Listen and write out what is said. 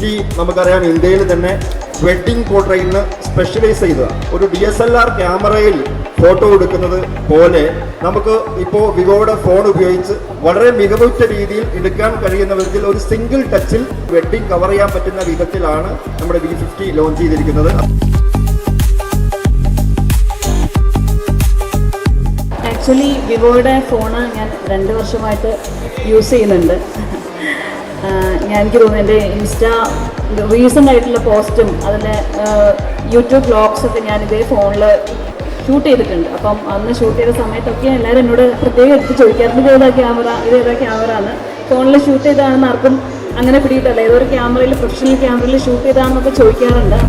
V50 നമുക്കറിയാം ഇന്ത്യയിൽ തന്നെ വെഡ്ഡിംഗ് പോർട്രേറ്റിന് സ്പെഷ്യലൈസ് ചെയ്ത ഒരു DSLR ക്യാമറയിൽ ഫോട്ടോ എടുക്കുന്നത് പോലെ നമുക്ക് ഇപ്പോൾ വിവോയുടെ ഫോൺ ഉപയോഗിച്ച് വളരെ മികവുറ്റ രീതിയിൽ എടുക്കാൻ കഴിയുന്ന വിധത്തിൽ ഒരു സിംഗിൾ ടച്ചിൽ വെഡ്ഡിംഗ് കവർ ചെയ്യാൻ പറ്റുന്ന വിധത്തിലാണ് നമ്മുടെ V50 ലോഞ്ച് ചെയ്തിരിക്കുന്നത്. ആക്ച്വലി വിവോയുടെ ഫോണ് ഞാൻ 2 വർഷമായിട്ട് യൂസ് ചെയ്യുന്നുണ്ട്. എനിക്ക് തോന്നുന്നു എൻ്റെ ഇൻസ്റ്റാ റീസെൻ്റ് ആയിട്ടുള്ള പോസ്റ്റും അതിലെ യൂട്യൂബ് വ്ളോഗ്സൊക്കെ ഞാൻ ഇതേ ഫോണിൽ ഷൂട്ട് ചെയ്തിട്ടുണ്ട്. അപ്പം അന്ന് ഷൂട്ട് ചെയ്ത സമയത്തൊക്കെ എല്ലാവരും എന്നോട് പ്രത്യേകം എടുത്ത് ചോദിക്കാറുണ്ട് ഇതേതാ ക്യാമറ എന്ന്. ഫോണിൽ ഷൂട്ട് ചെയ്തതാണെന്ന് ആർക്കും അങ്ങനെ പിടിയിട്ടല്ല, ഏതൊരു ക്യാമറയിൽ പ്രൊഫഷണൽ ക്യാമറയിൽ ഷൂട്ട് ചെയ്തതാണെന്നൊക്കെ ചോദിക്കാറുണ്ട്.